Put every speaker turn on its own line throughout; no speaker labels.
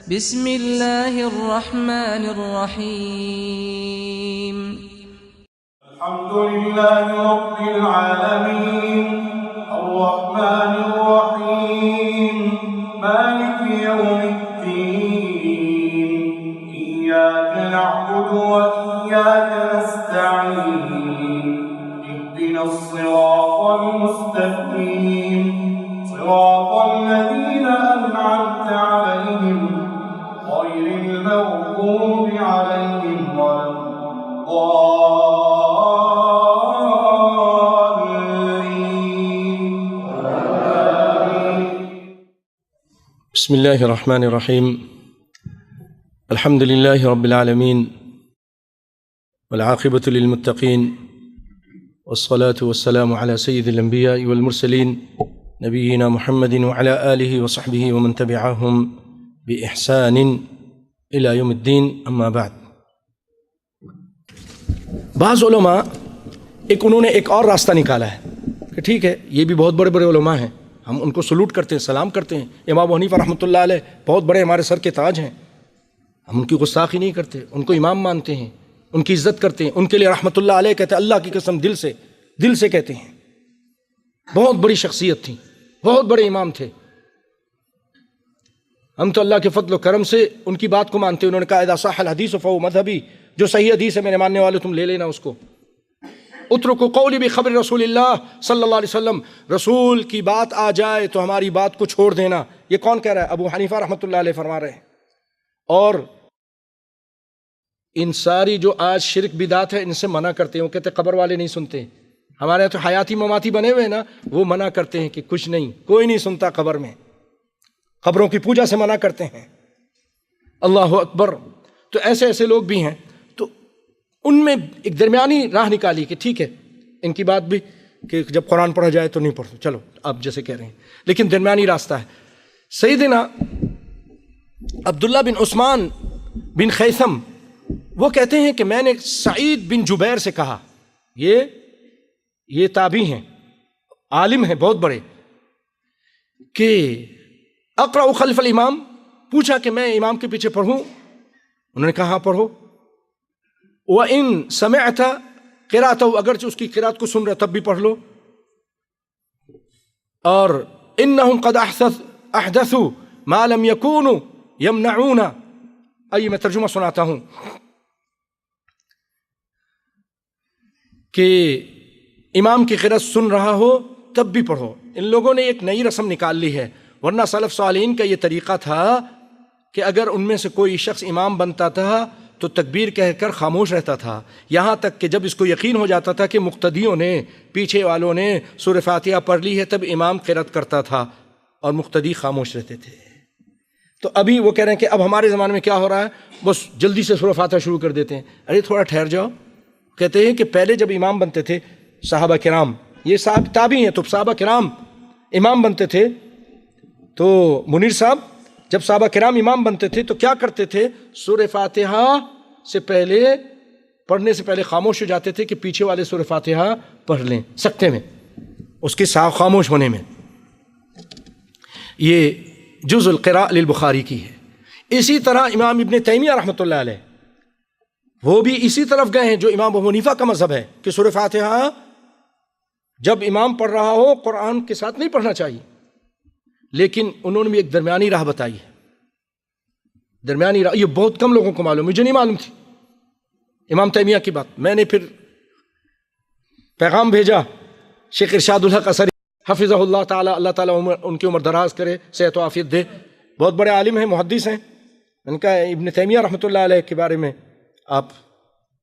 بسم اللہ الرحمن الرحیم
الحمد للہ رب العالمین الرحمن الرحیم مالک یوم الدین ایاک نعبد وإیاک نستعین اهدنا الصراط المستقیم صراط الذین أنعمت علیہم غیر المغضوب علیہم ولا
بسم اللہ الرحمن الرحیم الحمد للہ رب العالمین والعاقبۃ للمتقین والصلاة والسلام علی سید الانبیاء والمرسلین نبینا محمد وعلی آلہ وصحبہ ومن تبعہم بإحسان الی یوم الدین اما بعد۔ بعض علماء انہوں نے ایک اور راستہ نکالا ہے کہ ٹھیک ہے یہ بھی بہت بڑے بڑے علماء ہیں، ہم ان کو سلوٹ کرتے ہیں، سلام کرتے ہیں، امام ابو حنیفہ رحمۃ اللہ علیہ بہت بڑے ہمارے سر کے تاج ہیں، ہم ان کی گستاخی نہیں کرتے، ان کو امام مانتے ہیں، ان کی عزت کرتے ہیں، ان کے لیے رحمۃ اللہ علیہ کہتے ہیں، اللہ کی قسم دل سے کہتے ہیں، بہت بڑی شخصیت تھی، بہت بڑے امام تھے، ہم تو اللہ کے فضل و کرم سے ان کی بات کو مانتے ہیں۔ انہوں نے کہا اذا صح الحدیث فهو مذهبی، جو صحیح حدیث ہے میرے ماننے والے تم لے لینا اس کو۔ اترکوا قولی بخبر رسول اللہ صلی اللہ علیہ وسلم، رسول کی بات آ جائے تو ہماری بات کو چھوڑ دینا۔ یہ کون کہہ رہا ہے؟ ابو حنیفہ رحمۃ اللہ علیہ فرما رہے ہیں۔ اور ان ساری جو آج شرک بدعت ہے ان سے منع کرتے ہیں، وہ کہتے ہیں قبر والے نہیں سنتے، ہمارے یہاں تو حیاتی مماتی بنے ہوئے ہیں نا، وہ منع کرتے ہیں کہ کچھ نہیں، کوئی نہیں سنتا قبر میں، قبروں کی پوجا سے منع کرتے ہیں۔ اللہ اکبر۔ تو ایسے ایسے لوگ بھی ہیں، تو ان میں ایک درمیانی راہ نکالی کہ ٹھیک ہے ان کی بات بھی کہ جب قرآن پڑھا جائے تو نہیں پڑھو، چلو آپ جیسے کہہ رہے ہیں، لیکن درمیانی راستہ ہے۔ سیدنا عبداللہ بن عثمان بن خیثم وہ کہتے ہیں کہ میں نے سعید بن جبیر سے کہا، یہ تابعی ہیں، عالم ہیں بہت بڑے، کہ اقرأ خلف الامام، پوچھا کہ میں امام کے پیچھے پڑھوں؟ انہوں نے کہا ہاں پڑھو۔ وَإِن سَمِعْتَ قِرَأَتَهُ، اگرچہ اس کی قرات کو سن رہے تب بھی پڑھ لو۔ اور إِنَّهُمْ قَدْ أَحْدَثُوا مَا لَمْ يَكُونُوا يَمْنَعُونَ، آئیے میں ترجمہ سناتا ہوں کہ امام کی قرات سن رہا ہو تب بھی پڑھو۔ ان لوگوں نے ایک نئی رسم نکال لی ہے، ورنہ سلف صالحین کا یہ طریقہ تھا کہ اگر ان میں سے کوئی شخص امام بنتا تھا تو تکبیر کہہ کر خاموش رہتا تھا، یہاں تک کہ جب اس کو یقین ہو جاتا تھا کہ مقتدیوں نے، پیچھے والوں نے سورہ فاتحہ پڑھ لی ہے، تب امام قرات کرتا تھا اور مقتدی خاموش رہتے تھے۔ تو ابھی وہ کہہ رہے ہیں کہ اب ہمارے زمانے میں کیا ہو رہا ہے، بس جلدی سے سورہ فاتحہ شروع کر دیتے ہیں۔ ارے تھوڑا ٹھہر جاؤ۔ کہتے ہیں کہ پہلے جب امام بنتے تھے صحابہ کرام، یہ صاحب تابعی ہیں، تو صحابہ کرام امام بنتے تھے، تو منیر صاحب جب صحابہ کرام امام بنتے تھے تو کیا کرتے تھے، سورہ فاتحہ سے پہلے پڑھنے سے پہلے خاموش ہو جاتے تھے کہ پیچھے والے سورہ فاتحہ پڑھ لیں سکتے میں، اس کے خاموش ہونے میں۔ یہ جز القراء للبخاری کی ہے۔ اسی طرح امام ابن تیمیہ رحمۃ اللہ علیہ وہ بھی اسی طرف گئے ہیں جو امام ابو حنیفہ کا مذہب ہے کہ سورہ فاتحہ جب امام پڑھ رہا ہو قرآن کے ساتھ نہیں پڑھنا چاہیے، لیکن انہوں نے بھی ایک درمیانی راہ بتائی ہے۔ درمیانی راہ یہ بہت کم لوگوں کو معلوم، مجھے نہیں معلوم تھی امام تیمیہ کی بات۔ میں نے پھر پیغام بھیجا شیخ ارشاد الحق اثری حفظہ اللہ تعالیٰ، اللہ تعالیٰ ان کی عمر دراز کرے، صحت و عافیت دے، بہت بڑے عالم ہیں، محدث ہیں، ان کا ابن تیمیہ رحمۃ اللہ علیہ کے بارے میں آپ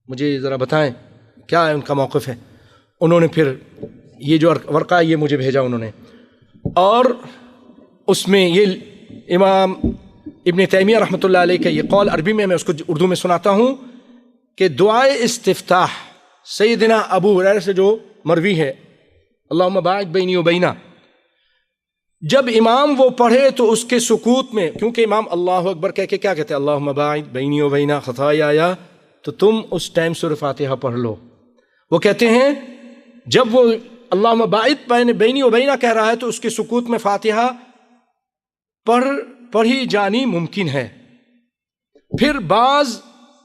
مجھے ذرا بتائیں کیا ہے ان کا موقف ہے۔ انہوں نے پھر یہ جو ورقہ یہ مجھے بھیجا انہوں نے، اور اس میں یہ امام ابن تیمیہ رحمۃ اللہ علیہ کا یہ قول عربی میں اس کو اردو میں سناتا ہوں کہ دعائے استفتاح سیدنا ابو ہریرہ سے جو مروی ہے، اللہم باعد بینی و بینا، جب امام وہ پڑھے تو اس کے سکوت میں، کیونکہ امام اللہ اکبر کہہ کے کیا کہتے ہیں، اللہم باعد بینی و بینا خطایا، تو تم اس ٹائم سورہ فاتحہ پڑھ لو۔ وہ کہتے ہیں جب وہ اللہم باعد بینی و بینا کہہ رہا ہے تو اس کے سکوت میں فاتحہ پڑھی جانی ممکن ہے، پھر بعض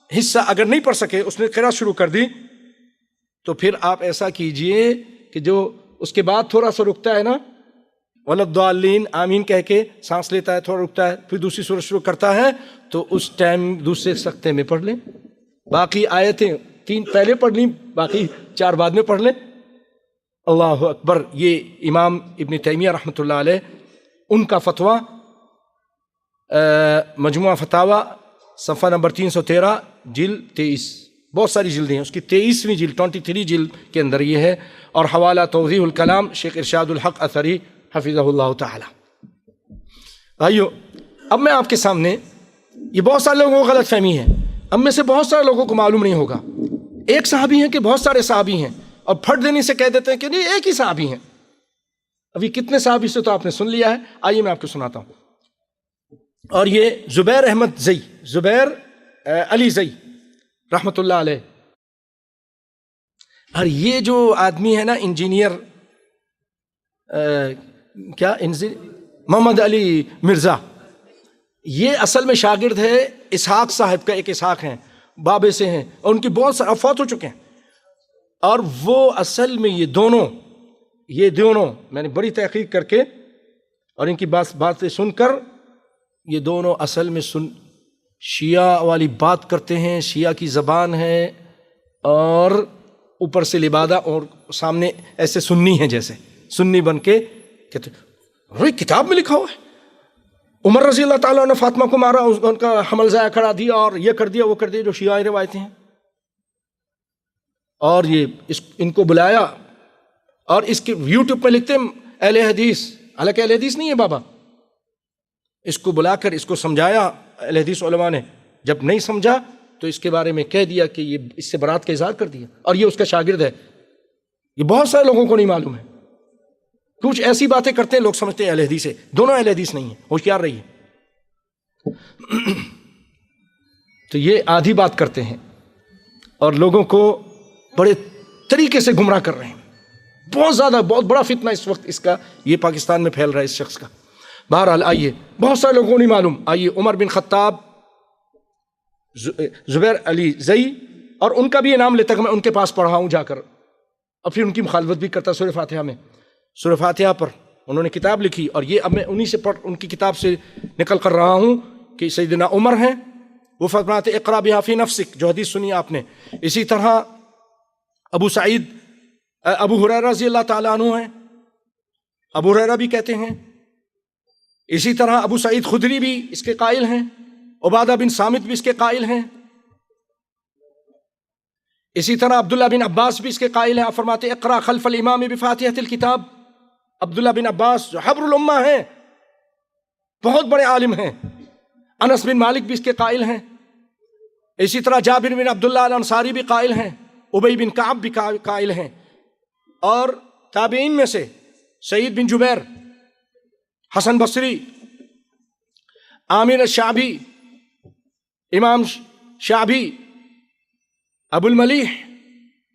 حصہ اگر نہیں پڑھ سکے، اس نے قرأت شروع کر دی، تو پھر آپ ایسا کیجئے کہ جو اس کے بعد تھوڑا سا رکتا ہے نا، وَلَضَّالِّينَ آمین کہہ کے سانس لیتا ہے، تھوڑا رکتا ہے، پھر دوسری سورت شروع کرتا ہے، تو اس ٹائم دوسرے سکتے میں پڑھ لیں، باقی آیتیں 3 پہلے پڑھ لیں، باقی 4 بعد میں پڑھ لیں۔ اللہ اکبر۔ یہ امام ابن تیمیہ رحمۃ اللہ علیہ ان کا فتویٰ مجموعہ فتاوی صفحہ نمبر 313 جلد 23، بہت ساری جلدیں ہیں، اس کی 23ویں جلد 23 جلد کے اندر یہ ہے، اور حوالہ توضیح الکلام شیخ ارشاد الحق اثری حفظہ اللہ تعالی۔ بھائیو، اب میں آپ کے سامنے، یہ بہت سارے لوگوں کو غلط فہمی ہے، اب میں سے بہت سارے لوگوں کو معلوم نہیں ہوگا، ایک صحابی ہیں کہ بہت سارے صحابی ہیں، اور پھٹ دینے سے کہہ دیتے ہیں کہ نہیں ایک ہی صحابی ہیں۔ ابھی کتنے صحابی سے تو آپ نے سن لیا ہے، آئیے میں آپ کو سناتا ہوں۔ اور یہ زبیر احمد زئی، زبیر علی زئی رحمۃ اللہ علیہ، اور یہ جو آدمی ہے نا انجینئر محمد علی مرزا، یہ اصل میں شاگرد ہے اسحاق صاحب کا، ایک اسحاق ہیں بابے سے ہیں، اور ان کی بہت سارے فوت ہو چکے ہیں، اور وہ اصل میں یہ دونوں میں نے بڑی تحقیق کر کے اور ان کی باتیں سن کر، یہ دونوں اصل میں شیعہ والی بات کرتے ہیں، شیعہ کی زبان ہے، اور اوپر سے لبادہ، اور سامنے ایسے سنی ہیں، جیسے سنی بن کے کہتے ہیں کتاب میں لکھا ہوا ہے عمر رضی اللہ تعالیٰ نے فاطمہ کو مارا، ان کا حمل ضائع کرا دیا، اور یہ کر دیا وہ کر دیا، جو شیعہ روایتیں ہیں، اور یہ ان کو بلایا، اور اس کے یوٹیوب پہ لکھتے ہیں اہل حدیث، حالانکہ اہل حدیث نہیں ہے بابا، اس کو بلا کر اس کو سمجھایا اہل حدیث علماء نے، جب نہیں سمجھا تو اس کے بارے میں کہہ دیا کہ یہ اس سے برات کا اظہار کر دیا، اور یہ اس کا شاگرد ہے۔ یہ بہت سارے لوگوں کو نہیں معلوم ہے، کچھ ایسی باتیں کرتے ہیں لوگ سمجھتے ہیں اہل حدیث ہے، دونوں اہل حدیث نہیں ہیں، ہوشیار رہیے۔ تو یہ آدھی بات کرتے ہیں اور لوگوں کو بڑے طریقے سے گمراہ کر رہے ہیں، بہت زیادہ، بہت بڑا فتنہ اس وقت اس کا یہ پاکستان میں پھیل رہا ہے اس شخص کا۔ بہرحال آئیے، بہت سارے لوگوں کو نہیں معلوم، آئیے عمر بن خطاب، زبیر علی زئی، اور ان کا بھی یہ نام لیتا کہ میں ان کے پاس پڑھا ہوں جا کر، اور پھر ان کی مخالفت بھی کرتا سورہ فاتحہ میں، سورہ فاتحہ پر انہوں نے کتاب لکھی، اور یہ اب میں انہی سے ان کی کتاب سے نقل کر رہا ہوں کہ سیدنا عمر ہیں، وہ فرماتے اقرا بہا فی نفسک، جو حدیث سنی آپ نے۔ اسی طرح ابو ہریرہ رضی اللہ تعالیٰ عنہ ہیں، ابو ہریرہ بھی کہتے ہیں، اسی طرح ابو سعید خدری بھی اس کے قائل ہیں، عبادہ بن صامت بھی اس کے قائل ہیں، اسی طرح عبداللہ بن عباس بھی اس کے قائل ہیں، آپ فرماتے اقرا خلف الامام بفاتحۃ الکتاب۔ عبداللہ بن عباس جو حبر الامہ ہیں، بہت بڑے عالم ہیں، انس بن مالک بھی اس کے قائل ہیں، اسی طرح جابر بن عبداللہ الانصاری بھی قائل ہیں، ابی بن کعب بھی قائل ہیں، اور تابعین میں سے سعید بن جبیر، حسن بصری، عامر الشعبی، امام شعبی، ابو الملیح،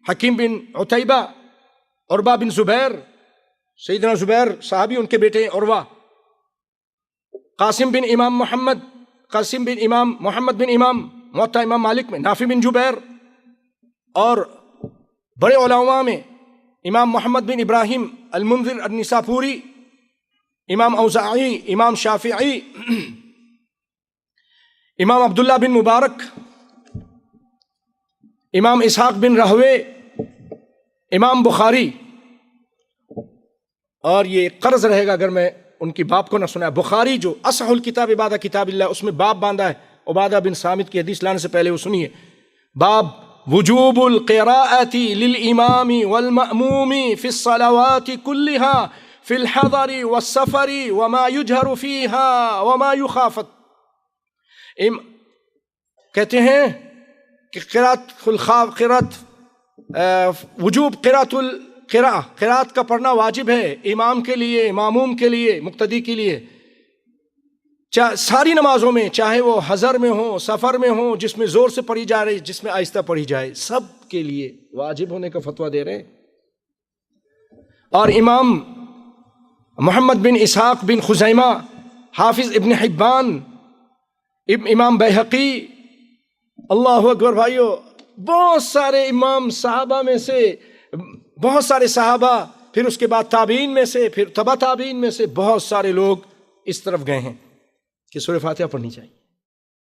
حکیم بن عتیبہ، عروہ بن زبیر، سیدنا زبیر صحابی، ان کے بیٹے عروہ، قاسم بن امام محمد بن امام موطا امام مالک میں، نافع بن جبیر، اور بڑے علماء میں امام محمد بن ابراہیم المنذر النساپوری، امام اوزاعی، امام شافعی، امام عبداللہ بن مبارک، امام اسحاق بن راہوے، امام بخاری، اور یہ قرض رہے گا اگر میں ان کی باب کو نہ سنا، بخاری جو اصح الکتاب بعد کتاب اللہ، اس میں باب باندھا ہے عبادہ بن صامت کی حدیث لانے سے پہلے، وہ سنیے، باب وجوب القراءۃ للامام والمأموم فی الصلوات كلها فی الحضر والسفر وما يجهر فيها وما يخافت۔ کہتے ہیں کہ وجوب قراءت کا پڑھنا واجب ہے امام کے لیے، ماموم کے لیے، مقتدی کے لیے، ساری نمازوں میں، چاہے وہ حضر میں ہو، سفر میں ہو، جس میں زور سے پڑھی جا رہی، جس میں آہستہ پڑھی جائے، سب کے لیے واجب ہونے کا فتویٰ دے رہے ہیں۔ اور امام محمد بن اسحاق بن خزیمہ، حافظ ابن حبان، امام بیہقی، اللہ اکبر بھائیو، بہت سارے امام صحابہ میں سے، بہت سارے صحابہ، پھر اس کے بعد تابعین میں سے، پھر تبع تابعین میں سے بہت سارے لوگ اس طرف گئے ہیں کہ سورہ فاتحہ پڑھنی چاہیے۔